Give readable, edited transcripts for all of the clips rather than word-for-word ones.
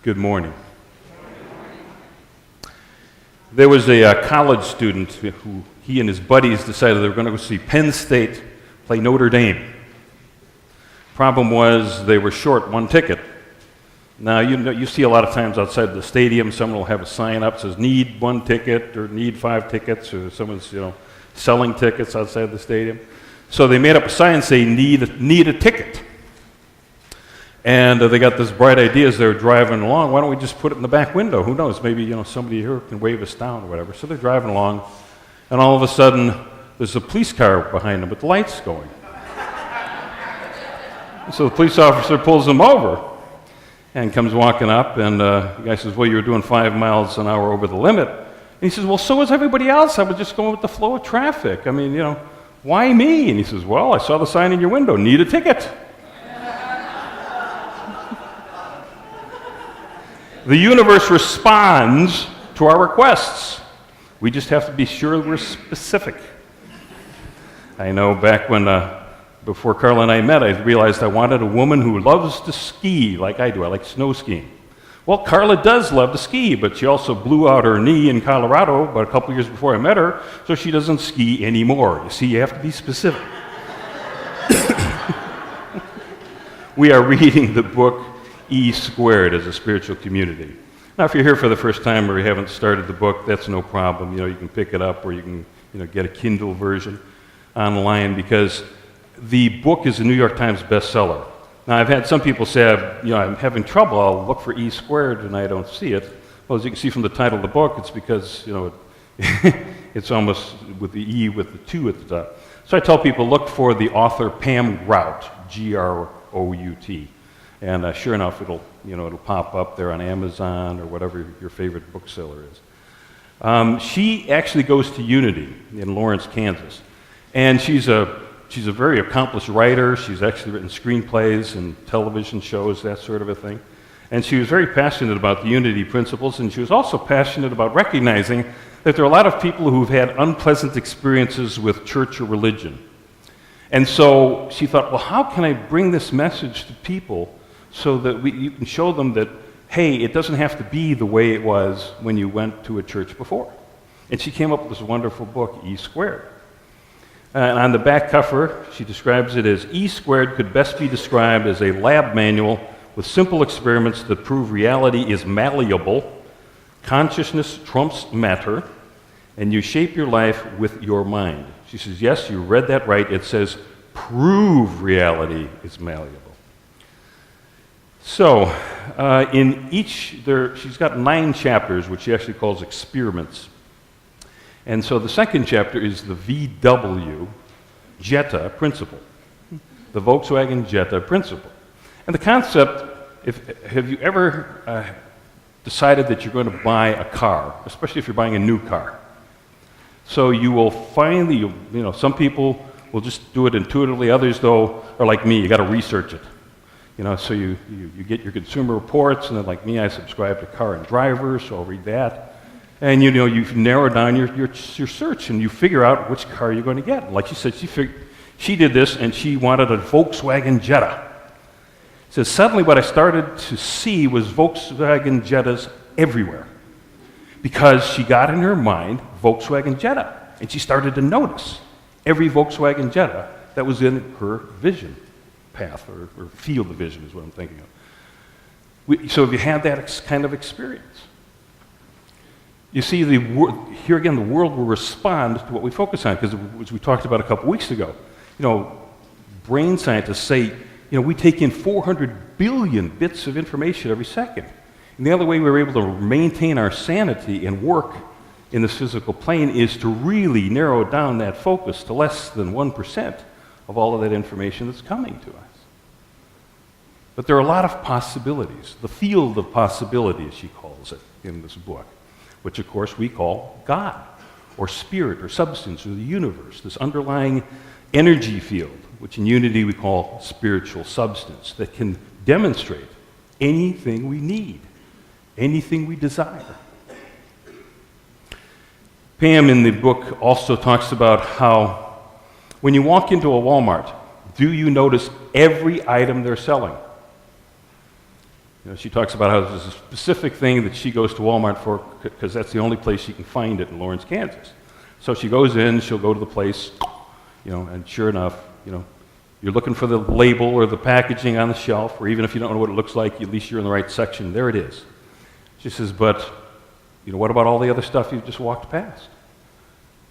Good morning. There was a college student who he and his buddies decided they were going to go see Penn State play Notre Dame. Problem was they were short one ticket. Now, you see a lot of times outside the stadium, someone will have a sign up that says need one ticket or need 5 tickets, or someone's selling tickets outside the stadium. So they made up a sign saying need a ticket. And they got this bright idea as they were driving along. Why don't we just put it in the back window? Who knows? Maybe somebody here can wave us down or whatever. So they're driving along, and all of a sudden, there's a police car behind them with the lights going. So the police officer pulls them over and comes walking up, and the guy says, "Well, you were doing 5 miles an hour over the limit." And he says, "Well, so was everybody else. I was just going with the flow of traffic. I mean, why me?" And he says, "Well, I saw the sign in your window, need a ticket." The universe responds to our requests. We just have to be sure we're specific. I know back when, before Carla and I met, I realized I wanted a woman who loves to ski like I do. I like snow skiing. Well, Carla does love to ski, but she also blew out her knee in Colorado about a couple years before I met her, so she doesn't ski anymore. You see, you have to be specific. We are reading the book E-squared as a spiritual community. Now, if you're here for the first time or you haven't started the book, that's no problem. You can pick it up, or you can get a Kindle version online, because the book is a New York Times bestseller. Now, I've had some people say, I'm having trouble. I'll look for E-squared and I don't see it. Well, as you can see from the title of the book, it's because it's almost with the E with the 2 at the top. So I tell people, look for the author Pam Grout, Grout. And sure enough, it'll pop up there on Amazon or whatever your favorite bookseller is. She actually goes to Unity in Lawrence, Kansas, and she's a very accomplished writer. She's actually written screenplays and television shows, that sort of a thing. And she was very passionate about the Unity principles, and she was also passionate about recognizing that there are a lot of people who've had unpleasant experiences with church or religion. And so she thought, well, how can I bring this message to people so that you can show them that, hey, it doesn't have to be the way it was when you went to a church before. And she came up with this wonderful book, E-squared. And on the back cover, she describes it as E-squared could best be described as a lab manual with simple experiments that prove reality is malleable, consciousness trumps matter, and you shape your life with your mind. She says, yes, you read that right. It says, prove reality is malleable. So, she's got 9 chapters, which she actually calls experiments. And so the second chapter is the VW-Jetta-Principle, the Volkswagen Jetta Principle. And the concept, have you ever decided that you're going to buy a car, especially if you're buying a new car? So you will finally, some people will just do it intuitively. Others, though, are like me. You got to research it. So you get your consumer reports, and then like me, I subscribe to Car and Driver, so I'll read that. And you narrow down your search, and you figure out which car you're going to get. Like she said, she did this, and she wanted a Volkswagen Jetta. So suddenly what I started to see was Volkswagen Jettas everywhere, because she got in her mind Volkswagen Jetta, and she started to notice every Volkswagen Jetta that was in her vision path, or field of vision is what I'm thinking of. So have you had that kind of experience? You see, here again, the world will respond to what we focus on, because as we talked about a couple weeks ago, brain scientists say, we take in 400 billion bits of information every second. And the only way we're able to maintain our sanity and work in this physical plane is to really narrow down that focus to less than 1% of all of that information that's coming to us. But there are a lot of possibilities. The field of possibility, as she calls it in this book, which of course we call God, or spirit, or substance, or the universe, this underlying energy field, which in Unity we call spiritual substance, that can demonstrate anything we need, anything we desire. Pam in the book also talks about how when you walk into a Walmart, do you notice every item they're selling? She talks about how there's a specific thing that she goes to Walmart for because that's the only place she can find it in Lawrence, Kansas. So she goes in, she'll go to the place, and sure enough, you're looking for the label or the packaging on the shelf, or even if you don't know what it looks like, at least you're in the right section. There it is. She says, but, what about all the other stuff you've just walked past?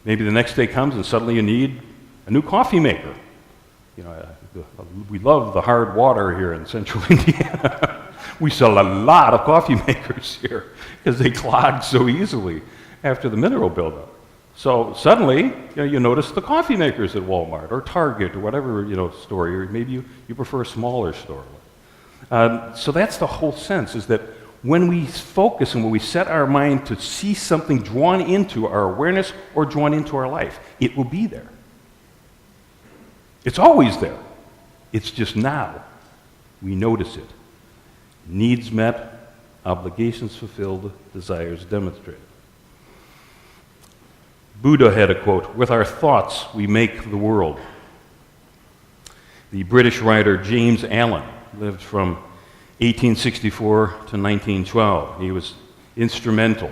Maybe the next day comes and suddenly you need a new coffee maker. We love the hard water here in central Indiana. We sell a lot of coffee makers here because they clog so easily after the mineral buildup. So suddenly, you notice the coffee makers at Walmart or Target or whatever store, or maybe you prefer a smaller store. So that's the whole sense, is that when we focus and when we set our mind to see something drawn into our awareness or drawn into our life, it will be there. It's always there. It's just now we notice it. Needs met, obligations fulfilled, desires demonstrated. Buddha had a quote, "With our thoughts we make the world." The British writer James Allen lived from 1864 to 1912. He was instrumental,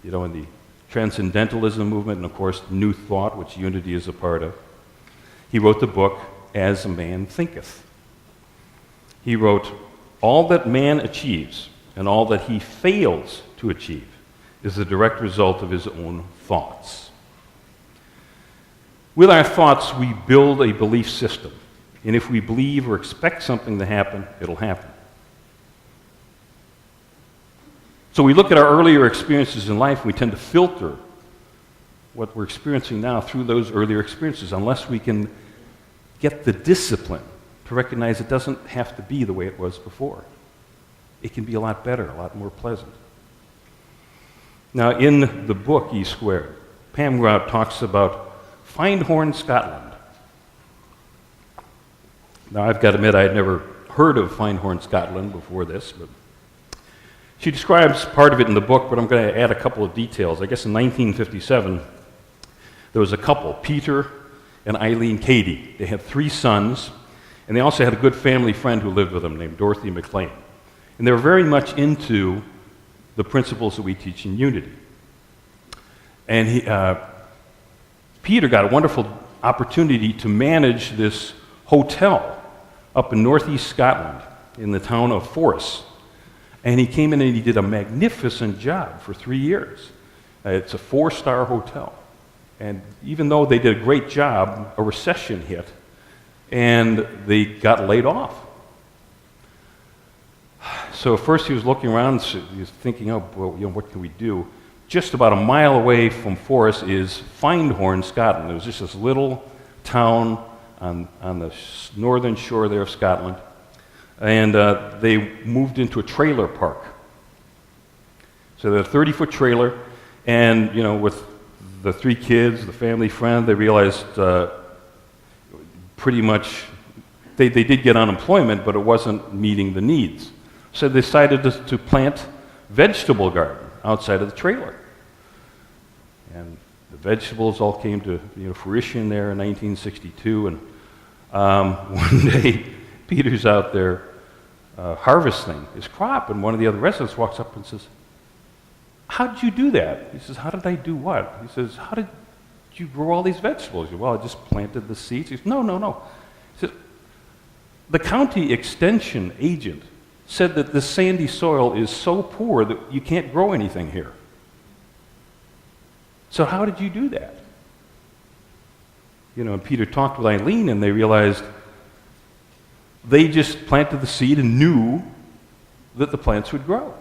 in the Transcendentalism movement and, of course, New Thought, which Unity is a part of. He wrote the book, As a Man Thinketh. He wrote, "All that man achieves and all that he fails to achieve is the direct result of his own thoughts." With our thoughts, we build a belief system. And if we believe or expect something to happen, it'll happen. So we look at our earlier experiences in life, and we tend to filter what we're experiencing now through those earlier experiences, unless we can get the discipline to recognize it doesn't have to be the way it was before. It can be a lot better, a lot more pleasant. Now, in the book, E-squared, Pam Grout talks about Findhorn, Scotland. Now, I've got to admit, I had never heard of Findhorn, Scotland before this, but she describes part of it in the book, but I'm going to add a couple of details. I guess in 1957, there was a couple, Peter and Eileen Cady. They had 3 sons, and they also had a good family friend who lived with them named Dorothy McLean. And they were very much into the principles that we teach in Unity. And Peter got a wonderful opportunity to manage this hotel up in northeast Scotland in the town of Forres. And he came in and he did a magnificent job for 3 years. It's a 4-star hotel. And even though they did a great job, a recession hit, and they got laid off. So first he was looking around, so he was thinking, what can we do? Just about a mile away from Forres is Findhorn, Scotland. It was just this little town on the northern shore there of Scotland. And they moved into a trailer park. So they had a 30-foot trailer, and with the 3 kids, the family friend, they realized pretty much they did get unemployment, but it wasn't meeting the needs. So they decided to plant vegetable garden outside of the trailer. And the vegetables all came to fruition there in 1962. And one day, Peter's out there harvesting his crop, and one of the other residents walks up and says, "How did you do that?" He says, "How did I do what?" He says, "How did you grow all these vegetables?" He says, "Well, I just planted the seeds." He says, No. He says, "The county extension agent said that the sandy soil is so poor that you can't grow anything here. So how did you do that?" And Peter talked with Eileen, and they realized they just planted the seed and knew that the plants would grow.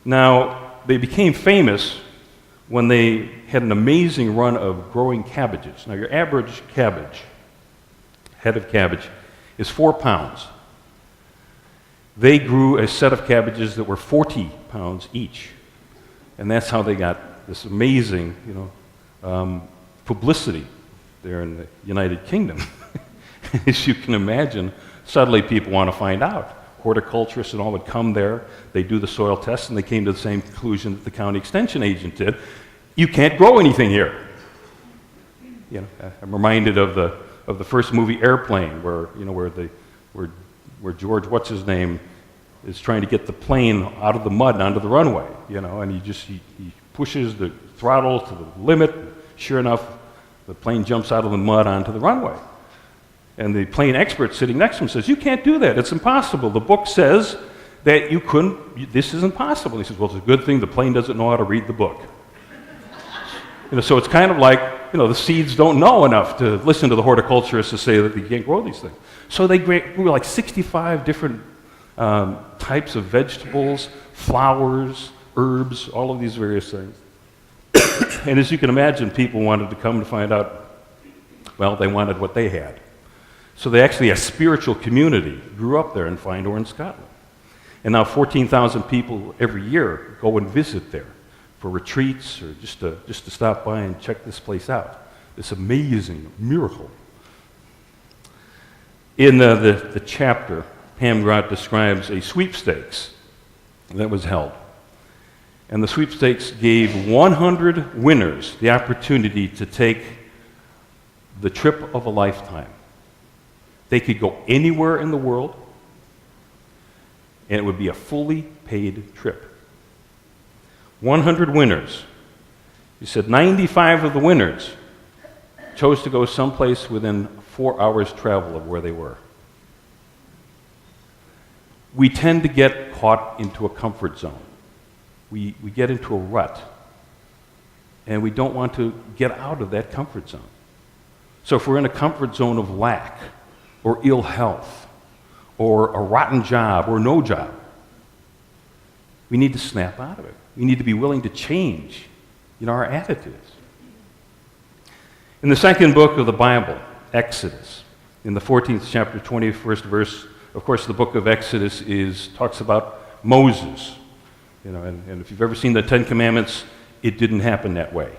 Now, they became famous when they had an amazing run of growing cabbages. Now, your average cabbage, head of cabbage, is 4 pounds. They grew a set of cabbages that were 40 pounds each. And that's how they got this amazing, publicity there in the United Kingdom. As you can imagine, suddenly people want to find out. Horticulturists and all would come there, they do the soil tests, and they came to the same conclusion that the county extension agent did. You can't grow anything here. I'm reminded of the first movie Airplane, where where George, what's his name, is trying to get the plane out of the mud and onto the runway, and he pushes the throttle to the limit. Sure enough, the plane jumps out of the mud onto the runway. And the plane expert sitting next to him says, "You can't do that. It's impossible. The book says that you couldn't, this is impossible." He says, "Well, it's a good thing the plane doesn't know how to read the book." So it's kind of like, the seeds don't know enough to listen to the horticulturists to say that they can't grow these things. So they grew like 65 different types of vegetables, flowers, herbs, all of these various things. And as you can imagine, people wanted to come to find out, well, they wanted what they had. So they actually, a spiritual community grew up there in Findor in Scotland. And now 14,000 people every year go and visit there for retreats or just to stop by and check this place out. This amazing miracle. In the chapter, Pam Grott describes a sweepstakes that was held. And the sweepstakes gave 100 winners the opportunity to take the trip of a lifetime. They could go anywhere in the world, and it would be a fully paid trip. 100 winners. He said 95 of the winners chose to go someplace within 4 hours' travel of where they were. We tend to get caught into a comfort zone. We get into a rut, and we don't want to get out of that comfort zone. So if we're in a comfort zone of lack, or ill health, or a rotten job, or no job, we need to snap out of it. We need to be willing to change, our attitudes. In the second book of the Bible, Exodus, in the 14th chapter, 21st verse, of course, the book of Exodus talks about Moses. And if you've ever seen the Ten Commandments, it didn't happen that way.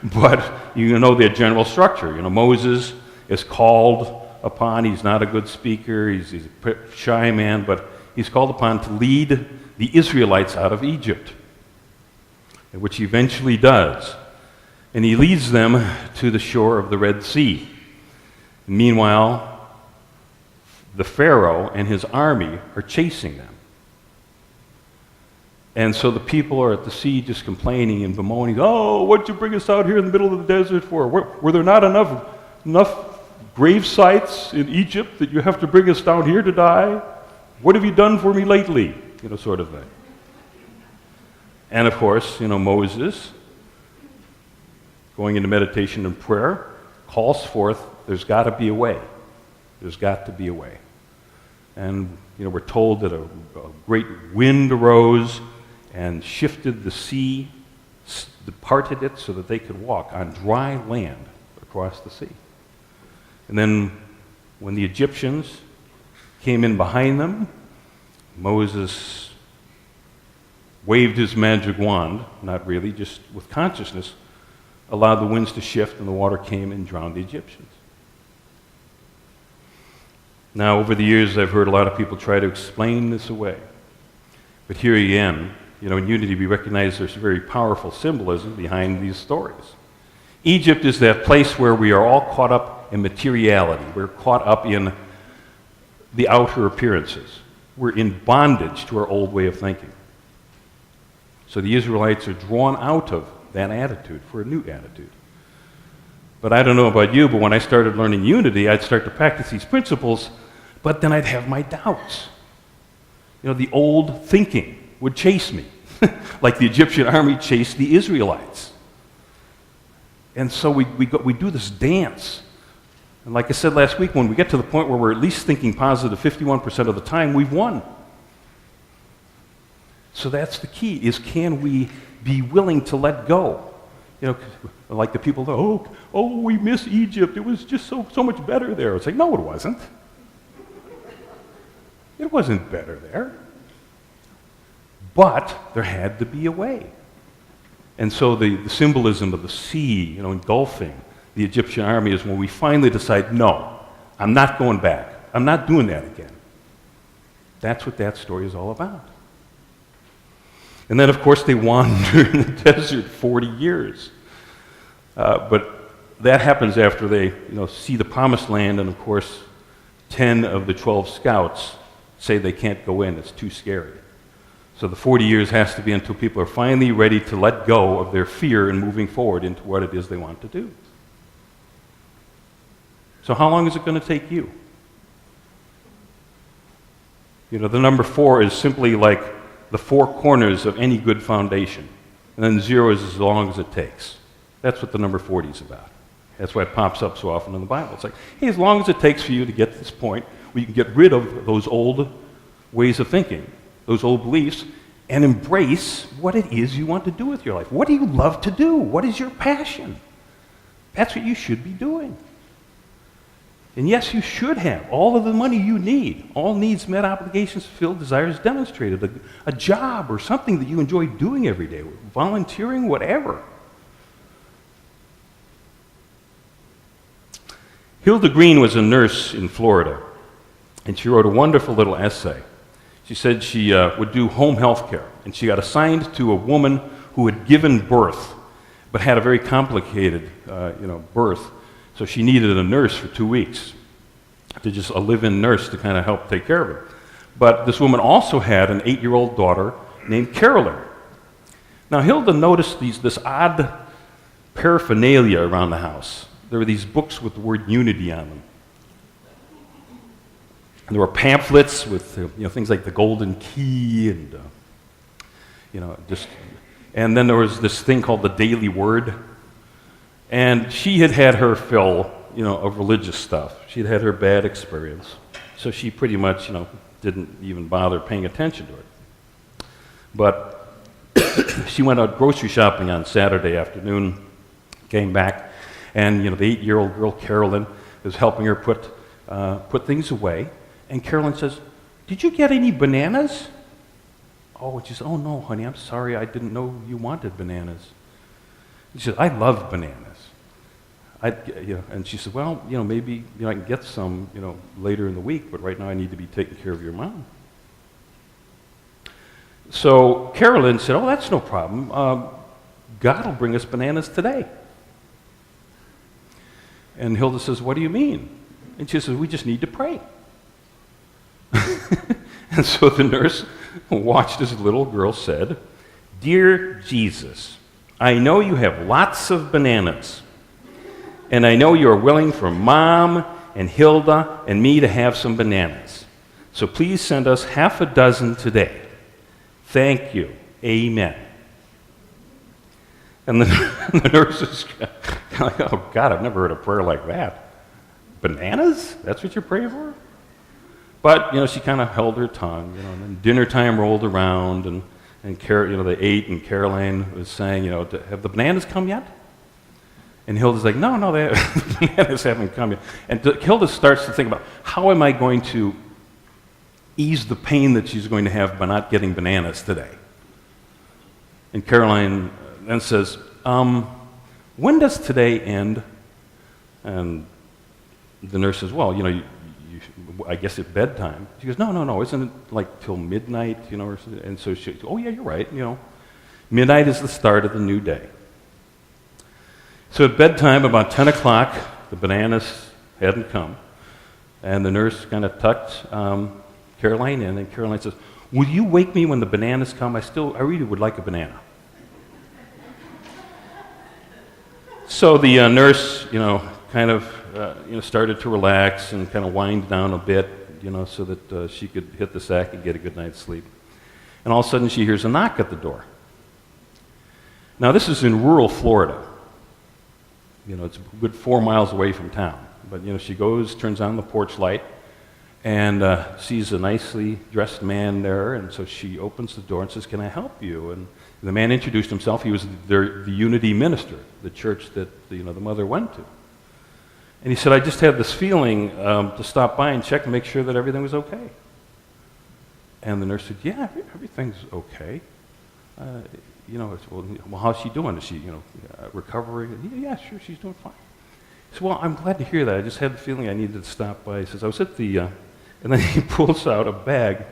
But you know the general structure. Moses is called upon. He's not a good speaker. He's a shy man, but he's called upon to lead the Israelites out of Egypt, which he eventually does. And he leads them to the shore of the Red Sea. Meanwhile, the Pharaoh and his army are chasing them. And so the people are at the sea just complaining and bemoaning, "Oh, what'd you bring us out here in the middle of the desert for? Were there not enough grave sites in Egypt that you have to bring us down here to die? What have you done for me lately?" Sort of thing. And of course, Moses, going into meditation and prayer, calls forth, there's got to be a way. There's got to be a way. And, we're told that a great wind arose and shifted the sea, departed it so that they could walk on dry land across the sea. And then when the Egyptians came in behind them, Moses waved his magic wand, not really, just with consciousness, allowed the winds to shift and the water came and drowned the Egyptians. Now, over the years, I've heard a lot of people try to explain this away. But here again, in Unity, we recognize there's a very powerful symbolism behind these stories. Egypt is that place where we are all caught up in materiality. We're caught up in the outer appearances. We're in bondage to our old way of thinking. So the Israelites are drawn out of that attitude for a new attitude. But I don't know about you, but when I started learning Unity, I'd start to practice these principles, but then I'd have my doubts. The old thinking would chase me, like the Egyptian army chased the Israelites. And so we do this dance. And like I said last week, when we get to the point where we're at least thinking positive 51% of the time, we've won. So that's the key, is can we be willing to let go? Like the people, we miss Egypt. It was just so much better there. It's like, no, it wasn't. It wasn't better there. But there had to be a way. And so the symbolism of the sea, engulfing the Egyptian army is when we finally decide, no, I'm not going back. I'm not doing that again. That's what that story is all about. And then, of course, they wander in the desert 40 years. But that happens after they, see the promised land, and of course, 10 of the 12 scouts say they can't go in. It's too scary. So the 40 years has to be until people are finally ready to let go of their fear and moving forward into what it is they want to do. So how long is it going to take you? You know, the number 4 is simply like the 4 corners of any good foundation. And then 0 is as long as it takes. That's what the number 40 is about. That's why it pops up so often in the Bible. It's like, hey, as long as it takes for you to get to this point where you can get rid of those old ways of thinking, those old beliefs, and embrace what it is you want to do with your life. What do you love to do? What is your passion? That's what you should be doing. And yes, you should have all of the money you need, all needs met, obligations fulfilled, desires demonstrated, a job or something that you enjoy doing every day, volunteering, whatever. Hilda Green was a nurse in Florida, and she wrote a wonderful little essay. She said she would do home health care, and she got assigned to a woman who had given birth, but had a very complicated birth. So she needed a nurse for 2 weeks, just a live-in nurse to kind of help take care of her. But this woman also had an 8-year-old daughter named Carolyn. Now Hilda noticed this odd paraphernalia around the house. There were these books with the word unity on them. And there were pamphlets with things like the Golden Key and and then there was this thing called the Daily Word. And she had had her fill, of religious stuff. She'd had her bad experience. So she pretty much, didn't even bother paying attention to it. But she went out grocery shopping on Saturday afternoon, came back, and, the 8-year-old girl, Carolyn, was helping her put things away. And Carolyn says, "Did you get any bananas?" Oh, and she said, "Oh, no, honey, I'm sorry. I didn't know you wanted bananas." She said, "I love bananas." And she said, "Well, maybe I can get some, later in the week, but right now I need to be taking care of your mom." So Carolyn said, "Oh, that's no problem. God will bring us bananas today." And Hilda says, "What do you mean?" And she says, "We just need to pray." And so the nurse watched as the little girl said, "Dear Jesus, I know you have lots of bananas, and I know you are willing for Mom and Hilda and me to have some bananas. So please send us half a dozen today. Thank you. Amen." And the nurse is kind of like, "Oh, God, I've never heard a prayer like that. Bananas? That's what you're praying for?" But, she kind of held her tongue, and then dinner time rolled around, and they ate, and Caroline was saying, "Have the bananas come yet?" And Hilda's like, no, the bananas haven't come yet. And Hilda starts to think about, how am I going to ease the pain that she's going to have by not getting bananas today? And Caroline then says, "When does today end?" And the nurse says, "Well, I guess at bedtime." She goes, no, isn't it like till midnight, or something? And so she, "Oh yeah, you're right, midnight is the start of the new day." So at bedtime, about 10 o'clock, the bananas hadn't come, and the nurse kind of tucked Caroline in, and Caroline says, "Will you wake me when the bananas come? I really would like a banana." So the nurse, kind of started to relax and kind of wind down a bit, so that she could hit the sack and get a good night's sleep. And all of a sudden she hears a knock at the door. Now this is in rural Florida. It's a good 4 miles away from town. But, she goes, turns on the porch light, and sees a nicely dressed man there, and so she opens the door and says, "Can I help you?" And the man introduced himself. He was the Unity minister, the church that the mother went to. And he said, "I just had this feeling to stop by and check and make sure that everything was okay." And the nurse said, "Yeah, everything's okay. Well, how's she doing? Is she, recovering?" "Yeah, sure, she's doing fine." He said, "Well, I'm glad to hear that. I just had the feeling I needed to stop by." He says, "I was at the," and then he pulls out a bag.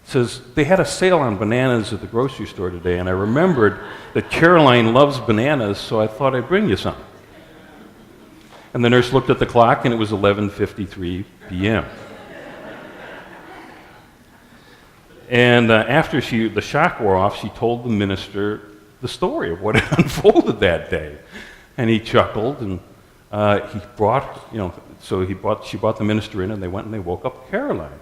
Says, "They had a sale on bananas at the grocery store today, and I remembered that Caroline loves bananas, so I thought I'd bring you some." And the nurse looked at the clock, and it was 11:53 p.m. And after the shock wore off, she told the minister the story of what had unfolded that day. And he chuckled, and he brought, she brought the minister in, and they went and they woke up Caroline.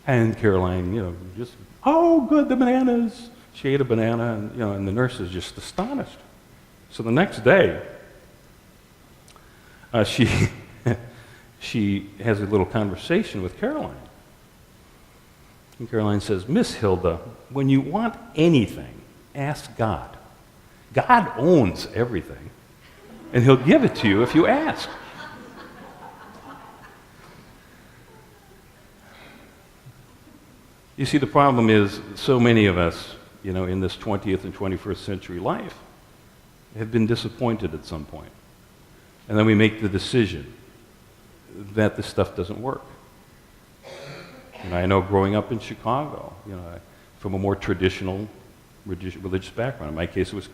And Caroline, just, oh, good, the bananas. She ate a banana, and the nurse is just astonished. So the next day, she has a little conversation with Caroline. And Caroline says, Miss Hilda, when you want anything, ask God. God owns everything, and he'll give it to you if you ask. You see, the problem is so many of us, in this 20th and 21st century life have been disappointed at some point. And then we make the decision that this stuff doesn't work. And I know growing up in Chicago, from a more traditional religious background. In my case, it was,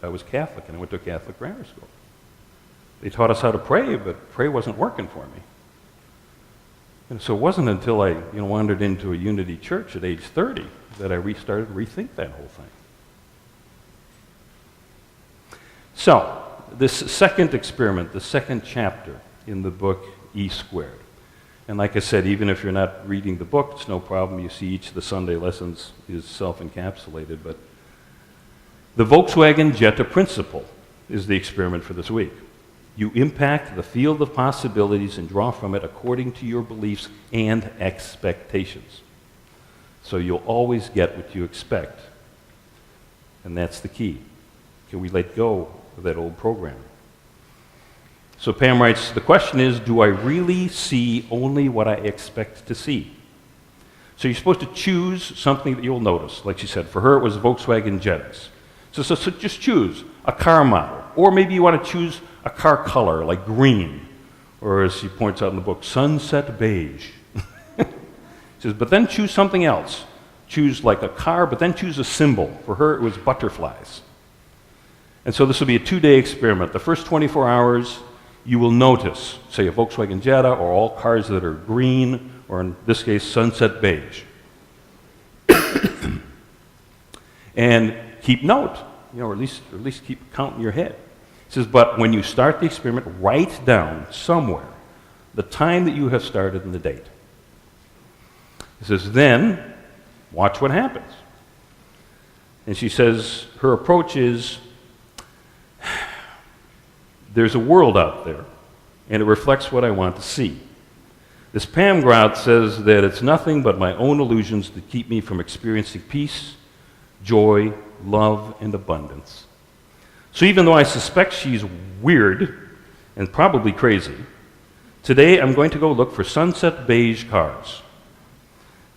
I was Catholic, and I went to a Catholic grammar school. They taught us how to pray, but pray wasn't working for me. And so it wasn't until I wandered into a Unity church at age 30 that I started to rethink that whole thing. So, this second experiment, the second chapter in the book E-squared. And like I said, even if you're not reading the book, it's no problem. You see each of the Sunday lessons is self-encapsulated. But the Volkswagen Jetta principle is the experiment for this week. You impact the field of possibilities and draw from it according to your beliefs and expectations. So you'll always get what you expect. And that's the key. Can we let go of that old program? So Pam writes, the question is, do I really see only what I expect to see? So you're supposed to choose something that you'll notice. Like she said, for her it was Volkswagen Jettas. So just choose a car model. Or maybe you want to choose a car color, like green. Or as she points out in the book, sunset beige. She says, but then choose something else. Choose like a car, but then choose a symbol. For her it was butterflies. And so this will be a 2-day experiment. The first 24 hours, you will notice, say, a Volkswagen Jetta or all cars that are green, or in this case, sunset beige. And keep note, or at least keep count in your head. It says, but when you start the experiment, write down somewhere the time that you have started and the date. It says, then watch what happens. And she says her approach is, there's a world out there, and it reflects what I want to see. This Pam Grout says that it's nothing but my own illusions that keep me from experiencing peace, joy, love, and abundance. So even though I suspect she's weird and probably crazy, today I'm going to go look for sunset beige cars.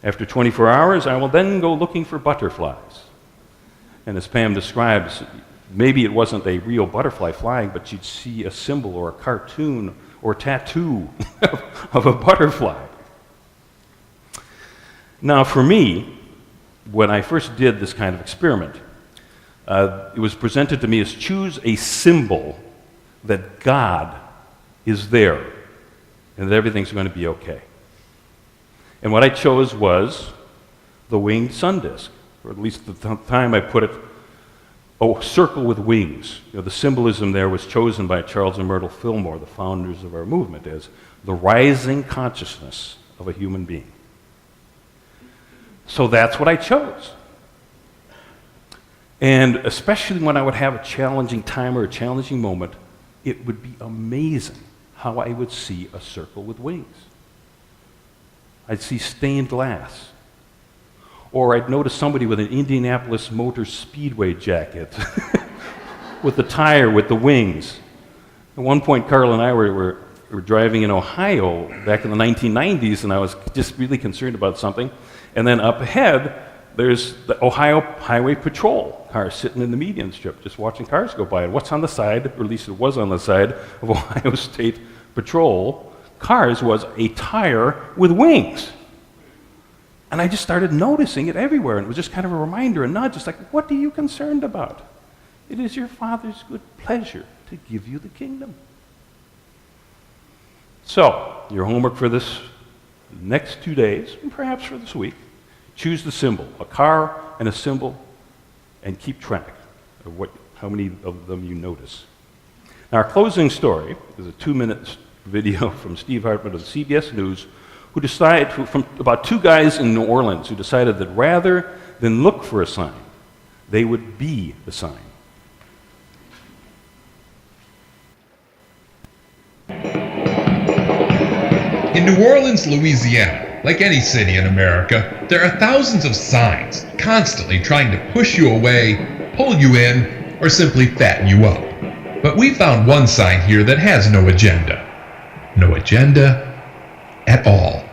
After 24 hours, I will then go looking for butterflies. And as Pam describes, maybe it wasn't a real butterfly flying, but you'd see a symbol or a cartoon or tattoo of a butterfly. Now, for me, when I first did this kind of experiment, it was presented to me as choose a symbol that God is there and that everything's going to be okay. And what I chose was the winged sun disk, or at least the time I put it, a circle with wings. The symbolism there was chosen by Charles and Myrtle Fillmore, the founders of our movement, as the rising consciousness of a human being. So that's what I chose. And especially when I would have a challenging time or a challenging moment, it would be amazing how I would see a circle with wings. I'd see stained glass. Or I'd notice somebody with an Indianapolis Motor Speedway jacket with the tire with the wings. At one point, Carl and I were driving in Ohio back in the 1990s, and I was just really concerned about something. And then up ahead, there's the Ohio Highway Patrol car sitting in the median strip, just watching cars go by. And what's on the side, or at least it was on the side, of Ohio State Patrol cars was a tire with wings. And I just started noticing it everywhere, and it was just kind of a reminder, a nudge. It's like, what are you concerned about? It is your Father's good pleasure to give you the kingdom. So, your homework for this next 2 days, and perhaps for this week, Choose the symbol, a car and a symbol, and keep track of how many of them you notice. Now, our closing story is a 2-minute video from Steve Hartman of CBS News, from about two guys in New Orleans who decided that rather than look for a sign, they would be the sign. In New Orleans, Louisiana, like any city in America, there are thousands of signs constantly trying to push you away, pull you in, or simply fatten you up. But we found one sign here that has no agenda. No agenda at all.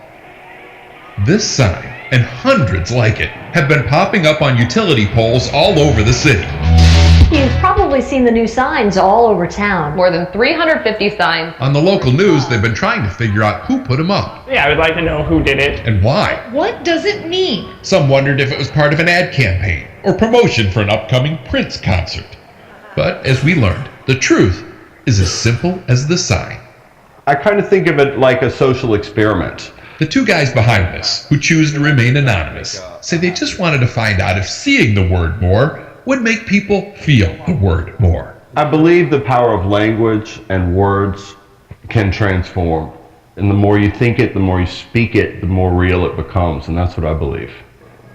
This sign, and hundreds like it, have been popping up on utility poles all over the city. You've probably seen the new signs all over town. More than 350 signs. On the local news, they've been trying to figure out who put them up. Yeah, I would like to know who did it. And why. What does it mean? Some wondered if it was part of an ad campaign or promotion for an upcoming Prince concert. But as we learned, the truth is as simple as the sign. I kind of think of it like a social experiment. The two guys behind this, who choose to remain anonymous, say they just wanted to find out if seeing the word more would make people feel the word more. I believe the power of language and words can transform. And the more you think it, the more you speak it, the more real it becomes. And that's what I believe.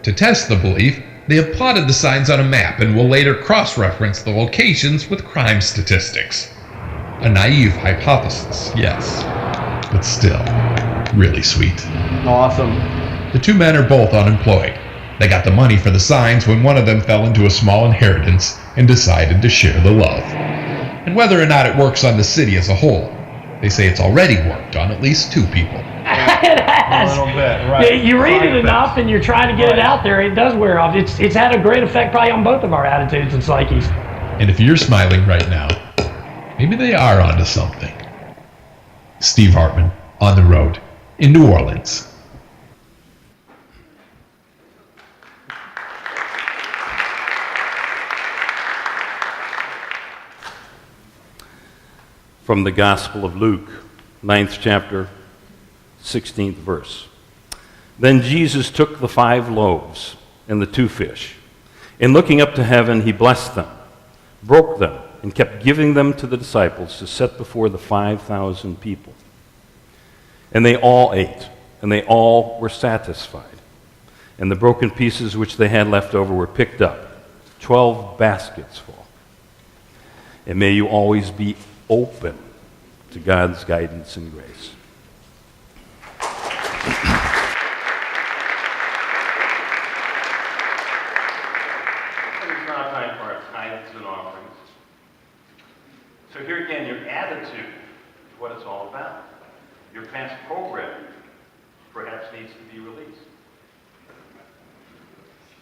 To test the belief, they have plotted the signs on a map and will later cross-reference the locations with crime statistics. A naive hypothesis, yes, but still, really sweet. Awesome. The two men are both unemployed. They got the money for the signs when one of them fell into a small inheritance and decided to share the love. And whether or not it works on the city as a whole, they say it's already worked on at least two people. It has. A little bit, right. You read it enough and you're trying to get it out there, it does wear off. It's had a great effect probably on both of our attitudes and psyches. And if you're smiling right now, maybe they are onto something. Steve Hartman, on the road, in New Orleans. From the Gospel of Luke, 9th chapter, 16th verse. Then Jesus took the 5 loaves and the 2 fish, and looking up to heaven, he blessed them, broke them, and kept giving them to the disciples to set before the 5,000 people. And they all ate, and they all were satisfied. And the broken pieces which they had left over were picked up, 12 baskets full. And may you always be open to God's guidance and grace. It's now time for our tithes and offerings. So here again, your attitude is what it's all about. Your past programming perhaps needs to be released.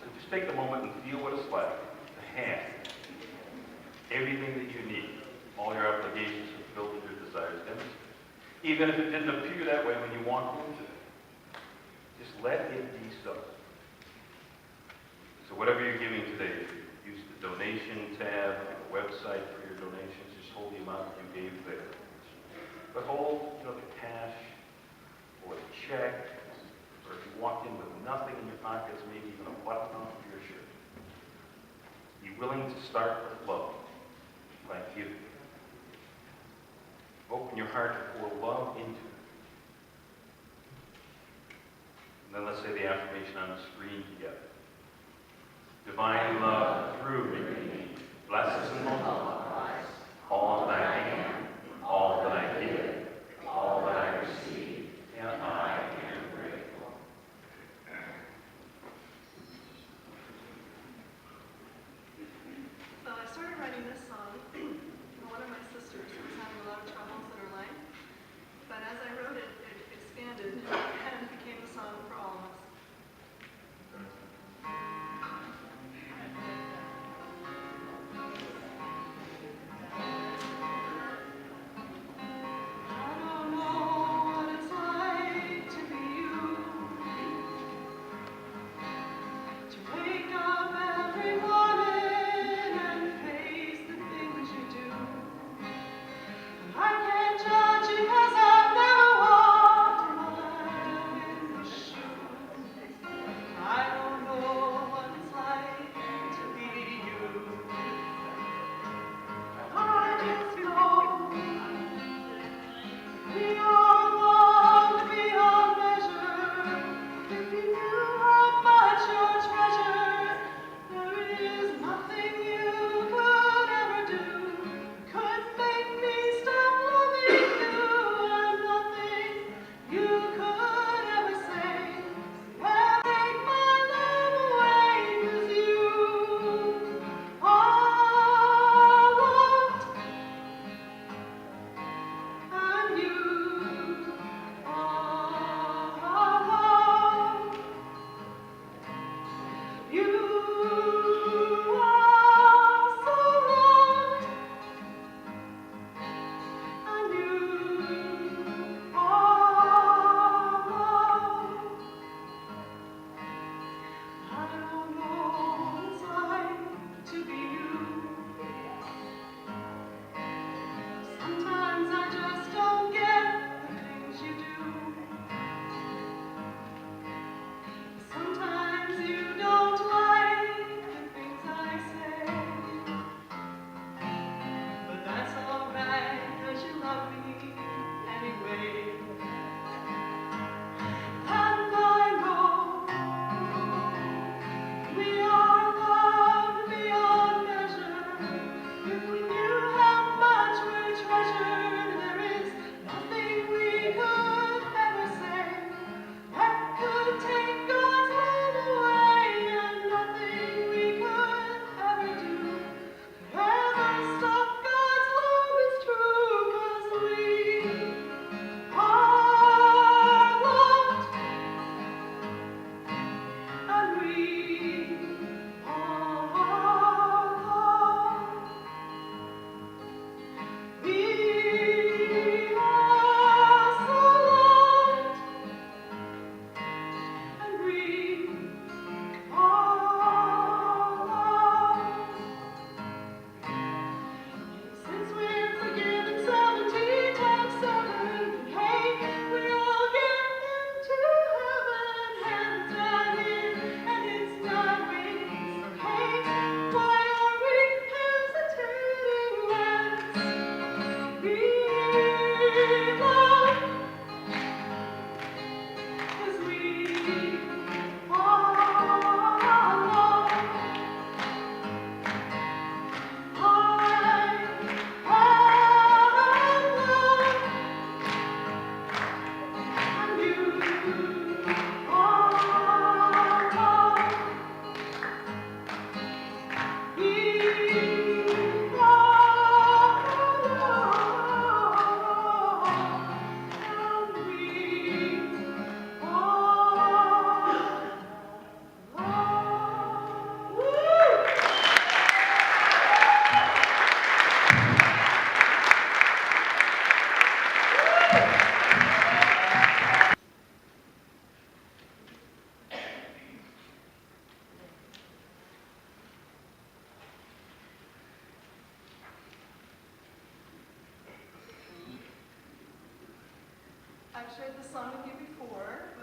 So just take a moment and feel what it's like to have everything that you need, all your obligations fulfilled and your desires demonstrated. Even if it didn't appear that way when you walked into it. Just let it be so. So whatever you're giving today, use the donation tab on the website for your donations. Just hold the amount that you gave there. But hold, the cash or the check, or if you walked in with nothing in your pockets, maybe even a button off of your shirt. Be willing to start the flow by giving. Open your heart to pour love into it. And then let's say the affirmation on the screen together. Divine love through me blesses and multiplies all that I am, all that I give, all that I receive, and I am grateful. So I started writing this song for one of my sisters who was having a lot of troubles in her life. But as I wrote it, it expanded and became a song for all of us. I've shared this song with you before.